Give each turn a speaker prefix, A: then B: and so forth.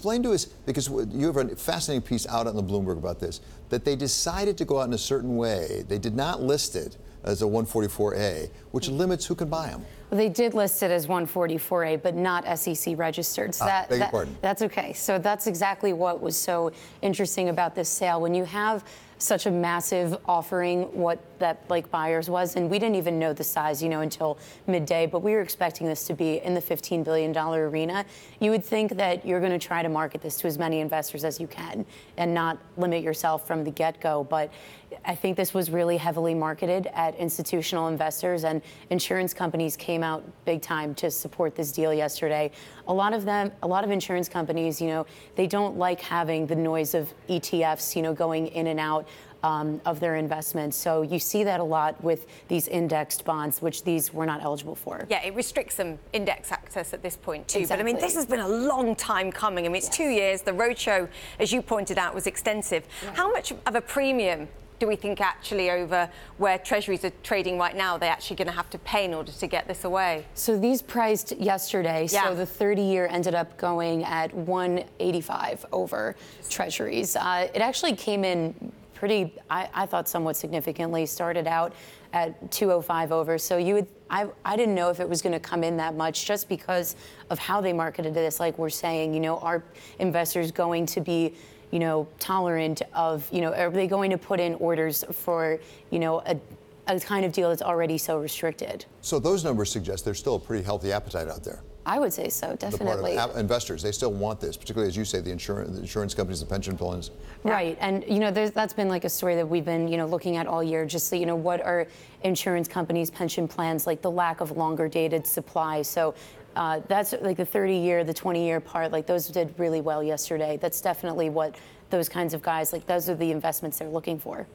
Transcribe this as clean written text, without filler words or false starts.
A: explain to us, because you have a fascinating piece out on the Bloomberg about this, that they decided to go out in a certain way. They did not list it as a 144A, which limits who can buy them.
B: Well, they did list it as 144A, but not SEC registered. So
A: beg your pardon.
B: That's okay. So that's exactly what was so interesting about this sale. When you have such a massive offering, what that like Bayer's was, and we didn't even know the size, until midday, but we were expecting this to be in the $15 billion arena. You would think that you're going to try to market this to as many investors as you can and not limit yourself from the get-go. But I think this was really heavily marketed at institutional investors, and insurance companies came out big time to support this deal yesterday. A lot of insurance companies, they don't like having the noise of ETFs, going in and out of their investments. So you see that a lot with these indexed bonds, which these were not eligible for.
C: Yeah, it restricts some index access at this point too.
B: Exactly.
C: But this has been a long time coming. It's 2 years. The roadshow, as you pointed out, was extensive. Yeah. How much of a premium do we think actually over where treasuries are trading right now they're actually going to have to pay in order to get this away?
B: So these priced yesterday.
C: Yeah.
B: So the 30-year ended up going at 185 over treasuries. It actually came in pretty, I thought, somewhat significantly. Started out at 205 over. So I didn't know if it was going to come in that much just because of how they marketed this. Like we're saying, are investors going to be tolerant of, are they going to put in orders for, a kind of deal that's already so restricted? So
A: those numbers suggest there's still a pretty healthy appetite out there.
B: I would say so, definitely.
A: The part of investors, they still want this, particularly, as you say, the insurance companies, the pension plans.
B: Right, and that's been like a story that we've been looking at all year. Just so what are insurance companies, pension plans, like the lack of longer dated supply. So that's like the 30-year, the 20-year part. Like those did really well yesterday. That's definitely what those kinds of guys, like those are the investments they're looking for.